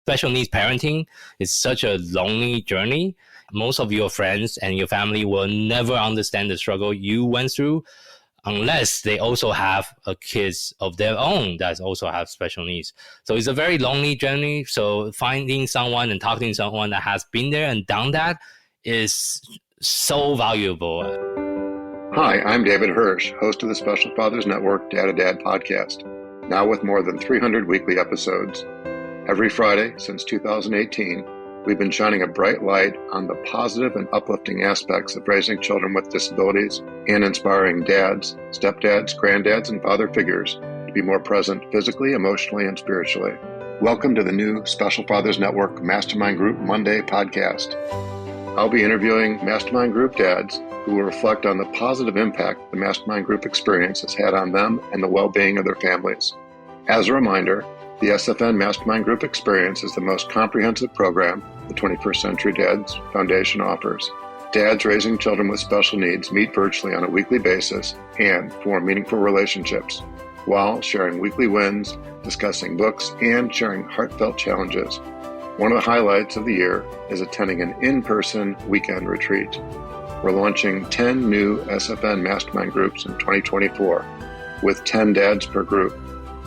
Special needs parenting is such a lonely journey. Most of your friends and your family will never understand the struggle you went through unless they also have kids of their own that also have special needs. So it's a very lonely journey. So finding someone and talking to someone that has been there and done that is so valuable. Hi, I'm David Hirsch, host of the Special Fathers Network Dad to Dad podcast, now with more than 300 weekly episodes. Every Friday since 2018, we've been shining a bright light on the positive and uplifting aspects of raising children with disabilities and inspiring dads, stepdads, granddads, and father figures to be more present physically, emotionally, and spiritually. Welcome to the new Special Fathers Network Mastermind Group Monday podcast. I'll be interviewing Mastermind Group dads who will reflect on the positive impact the Mastermind Group experience has had on them and the well-being of their families. As a reminder, the SFN Mastermind Group experience is the most comprehensive program the 21st Century Dads Foundation offers. Dads raising children with special needs meet virtually on a weekly basis and form meaningful relationships while sharing weekly wins, discussing books, and sharing heartfelt challenges. One of the highlights of the year is attending an in-person weekend retreat. We're launching 10 new SFN Mastermind Groups in 2024 with 10 dads per group.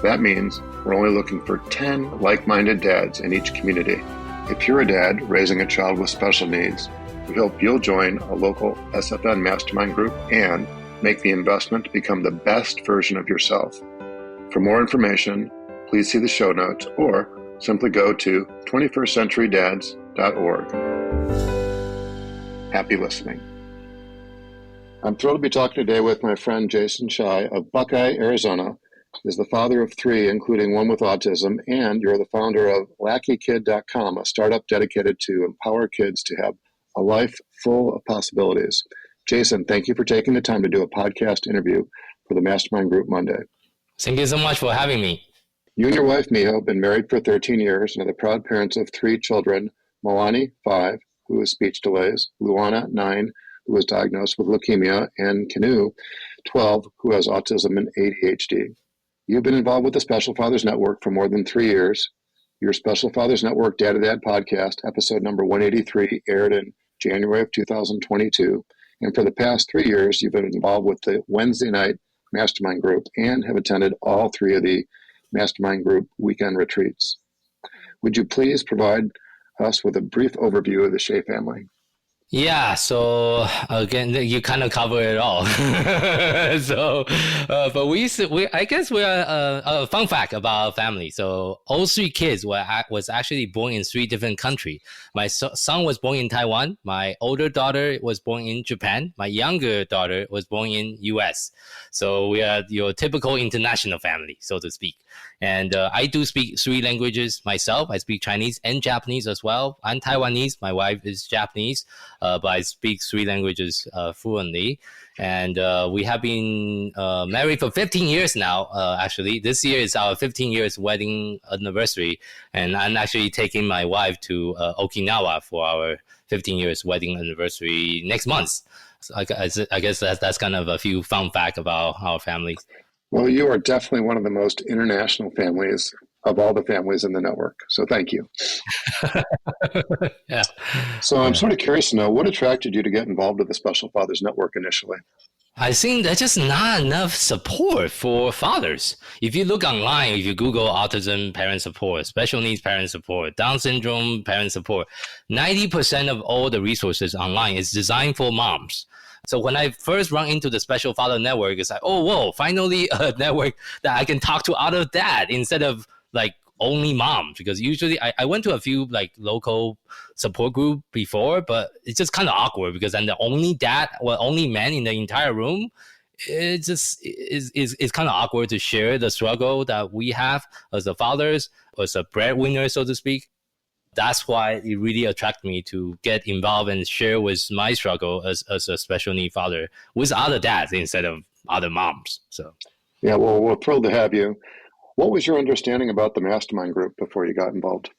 That means we're only looking for 10 like-minded dads in each community. If you're a dad raising a child with special needs, we hope you'll join a local SFN Mastermind Group and make the investment to become the best version of yourself. For more information, please see the show notes or simply go to 21stcenturydads.org. Happy listening. I'm thrilled to be talking today with my friend Jason Hsieh of Buckeye, Arizona. Is the father of 3, including one with autism, and you're the founder of LuckyKid.com, a startup dedicated to empower kids to have a life full of possibilities. Jason, thank you for taking the time to do a podcast interview for the Mastermind Group Monday. Thank you so much for having me. You and your wife, Miho, have been married for 13 years and are the proud parents of 3 children, Moani, 5, who has speech delays, Luana, 9, who was diagnosed with leukemia, and Keanu, 12, who has autism and ADHD. You've been involved with the Special Fathers Network for more than 3 years. Your Special Fathers Network Dad to Dad podcast, episode number 183, aired in January of 2022. And for the past 3 years, you've been involved with the Wednesday night Mastermind Group and have attended all 3 of the Mastermind Group weekend retreats. Would you please provide us with a brief overview of the Hsieh family? Yeah, so again, you kind of cover it all. But I guess we are a fun fact about our family. So all 3 kids was actually born in 3 different countries. My son was born in Taiwan. My older daughter was born in Japan. My younger daughter was born in US. So we are your typical international family, so to speak. And I do speak 3 languages myself. I speak Chinese and Japanese as well. I'm Taiwanese. My wife is Japanese. But I speak 3 languages fluently. And we have been married for 15 years now, actually. This year is our 15 years wedding anniversary. And I'm actually taking my wife to Okinawa for our 15 years wedding anniversary next month. So I guess that's kind of a few fun facts about our family. Well, you are definitely one of the most international families of all the families in the network. So thank you. Yeah. So I'm sort of curious to know, what attracted you to get involved with the Special Fathers Network initially? I think there's just not enough support for fathers. If you look online, if you Google autism parent support, special needs parent support, Down syndrome parent support, 90% of all the resources online is designed for moms. So when I first run into the Special Father Network, it's like, oh, whoa, finally a network that I can talk to other dad instead of like only mom. Because usually I went to a few like local support group before, but it's just kind of awkward because I'm the only dad or only man in the entire room. It just is kind of awkward to share the struggle that we have as the fathers, as a breadwinner, so to speak. That's why it really attracted me to get involved and share with my struggle as a special need father with other dads instead of other moms. So, yeah, well, we're thrilled to have you. What was your understanding about the Mastermind Group before you got involved?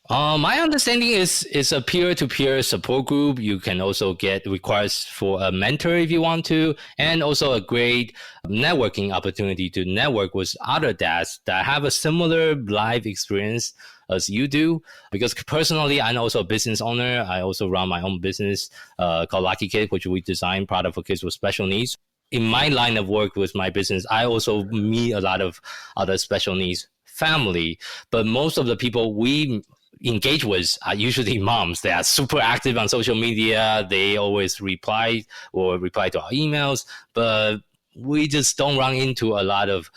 My understanding is a peer-to-peer support group. You can also get requests for a mentor if you want to, and also a great networking opportunity to network with other dads that have a similar life experience as you do. Because personally, I'm also a business owner. I also run my own business called Lucky Kid, which we design product for kids with special needs. In my line of work with my business, I also meet a lot of other special needs family, but most of the people we engage with are usually moms. They are super active on social media. They always reply to our emails, but we just don't run into a lot of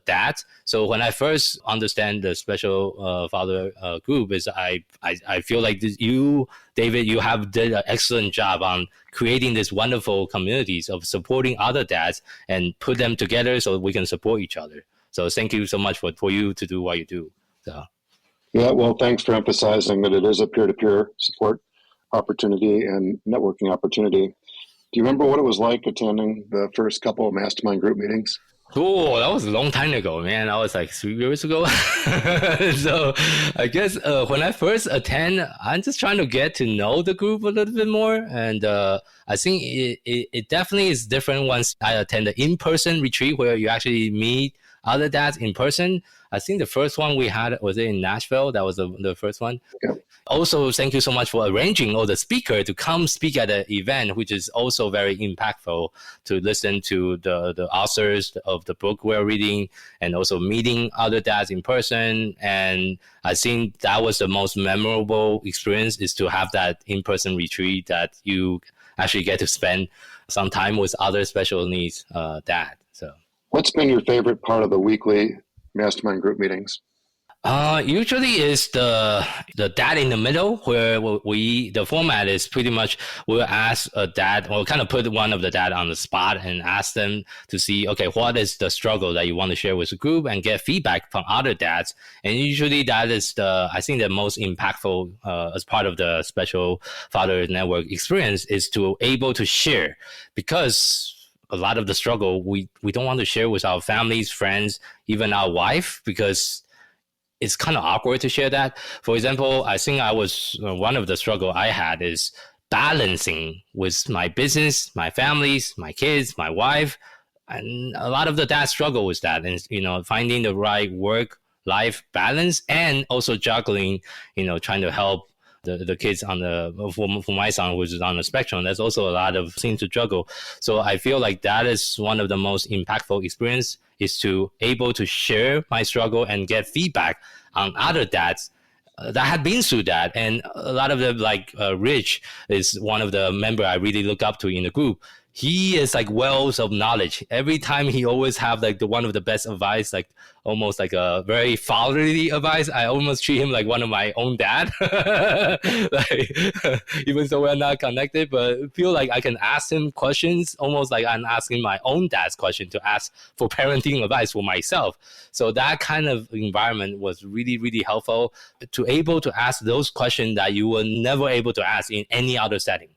that. So when I first understand the special father group, is I feel like you, David, you have did an excellent job on creating these wonderful communities of supporting other dads and put them together so we can support each other. So thank you so much for you to do what you do. So. Yeah, well, thanks for emphasizing that it is a peer-to-peer support opportunity and networking opportunity. Do you remember what it was like attending the first couple of mastermind group meetings? Oh, that was a long time ago, man. That was like 3 years ago. So I guess when I first attend, I'm just trying to get to know the group a little bit more. And I think it definitely is different once I attend the in-person retreat where you actually meet other dads in person. I think the first one we had was in Nashville. That was the first one. Yeah. Also, thank you so much for arranging all the speaker to come speak at the event, which is also very impactful to listen to the authors of the book we're reading and also meeting other dads in person. And I think that was the most memorable experience, is to have that in-person retreat that you actually get to spend some time with other special needs dad. So, what's been your favorite part of the weekly mastermind group meetings? Usually is the dad in the middle, where the format is pretty much we'll ask a dad, or kind of put one of the dad on the spot and ask them to see, okay, what is the struggle that you want to share with the group, and get feedback from other dads. And usually that is I think the most impactful as part of the Special Father Network experience, is to able to share, because a lot of the struggle we don't want to share with our families, friends, even our wife, because it's kind of awkward to share that. For example, I think I was one of the struggle I had is balancing with my business, my families, my kids, my wife, and a lot of the dads struggle with that, and finding the right work-life balance, and also juggling, trying to help the kids for my son, which is on the spectrum. There's also a lot of things to juggle. So I feel like that is one of the most impactful experience, is to able to share my struggle and get feedback on other dads that had been through that. And a lot of them, like Rich is one of the member I really look up to in the group. He is like wells of knowledge. Every time he always have like one of the best advice, like almost like a very fatherly advice. I almost treat him like one of my own dad. Like, even though we're not connected, but feel like I can ask him questions almost like I'm asking my own dad's question to ask for parenting advice for myself. So that kind of environment was really, really helpful to able to ask those questions that you were never able to ask in any other setting.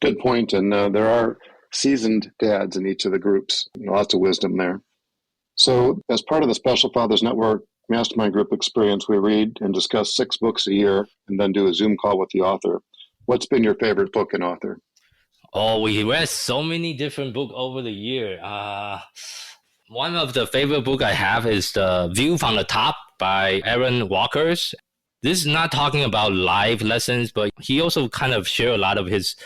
Good point. And there are seasoned dads in each of the groups. Lots of wisdom there. So as part of the Special Fathers Network Mastermind Group experience, we read and discuss 6 books a year and then do a Zoom call with the author. What's been your favorite book and author? Oh, we read so many different books over the year. One of the favorite book I have is The View from the Top by Aaron Walkers. This is not talking about life lessons, but he also kind of share a lot of his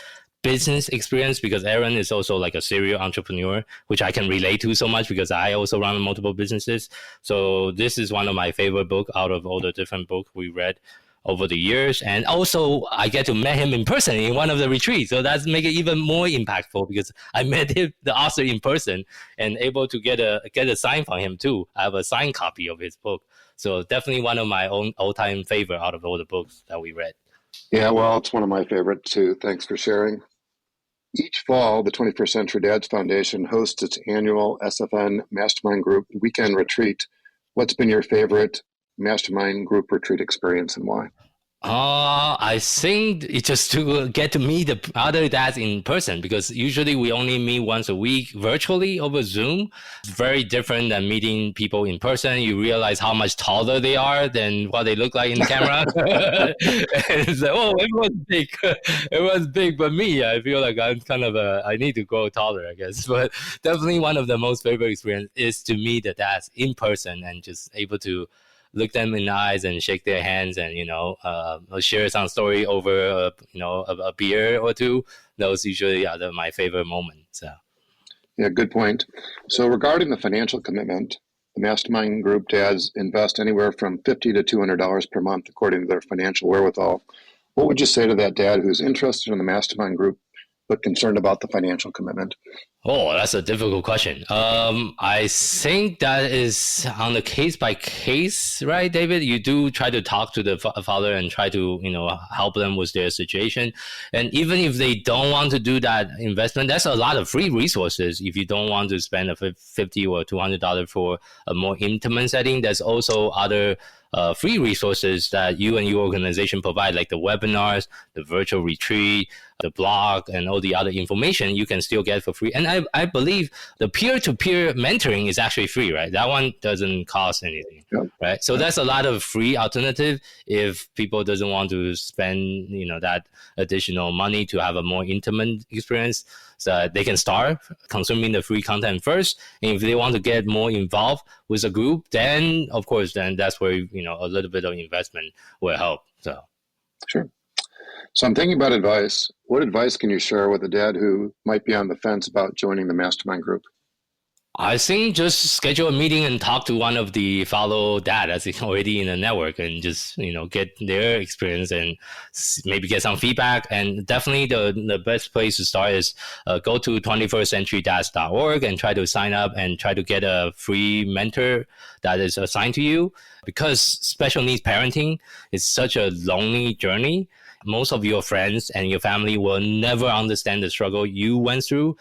business experience, because Aaron is also like a serial entrepreneur, which I can relate to so much because I also run multiple businesses. So this is one of my favorite books out of all the different books we read over the years. And also I get to meet him in person in one of the retreats. So that's make it even more impactful, because I met him, the author, in person, and able to get a sign from him too. I have a signed copy of his book. So definitely one of my own all-time favorite out of all the books that we read. Yeah, well, it's one of my favorite too. Thanks for sharing. Each fall, the 21st Century Dads Foundation hosts its annual SFN Mastermind Group Weekend Retreat. What's been your favorite Mastermind Group Retreat experience and why? I think it's just to get to meet the other dads in person, because usually we only meet once a week virtually over Zoom. It's very different than meeting people in person. You realize how much taller they are than what they look like in the camera. And it's like, oh, everyone's big, but me, I feel like I'm kind of I need to grow taller, I guess. But definitely one of the most favorite experience is to meet the dads in person and just able to look them in the eyes and shake their hands and, share some story over, a beer or two. Those usually are my favorite moments. So. Yeah, good point. So regarding the financial commitment, the Mastermind Group dads invest anywhere from $50 to $200 per month according to their financial wherewithal. What would you say to that dad who's interested in the Mastermind Group but concerned about the financial commitment? Oh, that's a difficult question. I think that is on the case by case, right, David? You do try to talk to the father and try to, help them with their situation. And even if they don't want to do that investment, there's a lot of free resources. If you don't want to spend a $50 or $200 for a more intimate setting, there's also other free resources that you and your organization provide, like the webinars, the virtual retreat, the blog, and all the other information you can still get for free. And I believe the peer-to-peer mentoring is actually free, right? That one doesn't cost anything, right? So that's a lot of free alternative if people doesn't want to spend, that additional money to have a more intimate experience. So they can start consuming the free content first. And if they want to get more involved with a group, then of course, then that's where, a little bit of investment will help. So. Sure. So I'm thinking about advice. What advice can you share with a dad who might be on the fence about joining the Mastermind Group? I think just schedule a meeting and talk to one of the fellow dads that's already in the network and just, get their experience and maybe get some feedback. And definitely the best place to start is go to 21stcenturydads.org and try to sign up and try to get a free mentor that is assigned to you, because special needs parenting is such a lonely journey. Most of your friends and your family will never understand the struggle you went through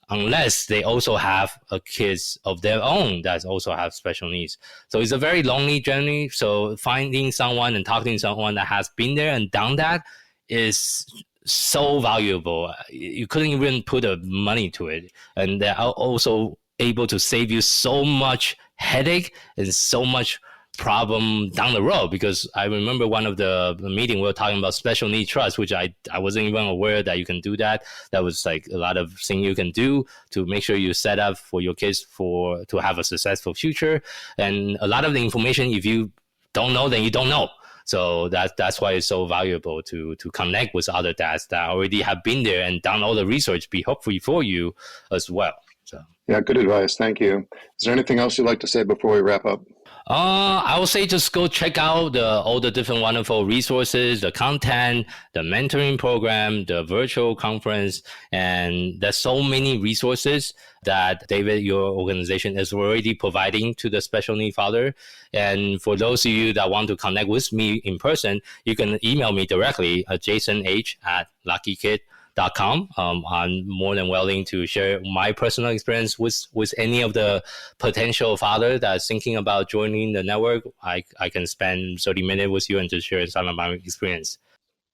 unless they also have kids of their own that also have special needs. So it's a very lonely journey. So finding someone and talking to someone that has been there and done that is so valuable. You couldn't even put money to it. And they're also able to save you so much headache and so much problem down the road, because I remember one of the meeting we were talking about special needs trust, which I wasn't even aware that you can do that. That was like a lot of things you can do to make sure you set up for your kids to have a successful future. And a lot of the information, if you don't know, then you don't know. So that's why it's so valuable to connect with other dads that already have been there and done all the research, be hopefully for you as well. So yeah, good advice. Thank you. Is there anything else you'd like to say before we wrap up? I would say just go check out all the different wonderful resources, the content, the mentoring program, the virtual conference, and there's so many resources that David, your organization, is already providing to the special need father. And for those of you that want to connect with me in person, you can email me directly at jasonh@luckykid.com. I'm more than willing to share my personal experience with any of the potential father that's thinking about joining the network. I can spend 30 minutes with you and just share some of my experience.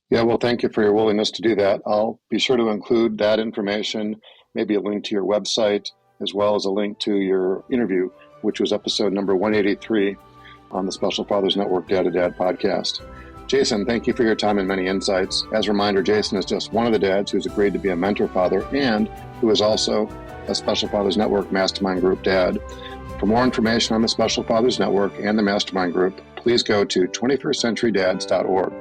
Yeah, well, thank you for your willingness to do that. I'll be sure to include that information, maybe a link to your website, as well as a link to your interview, which was episode number 183 on the Special Fathers Network Dad to Dad podcast. Jason, thank you for your time and many insights. As a reminder, Jason is just one of the dads who's agreed to be a mentor father and who is also a Special Fathers Network Mastermind Group dad. For more information on the Special Fathers Network and the Mastermind Group, please go to 21stcenturydads.org.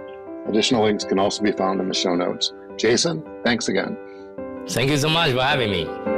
Additional links can also be found in the show notes. Jason, thanks again. Thank you so much for having me.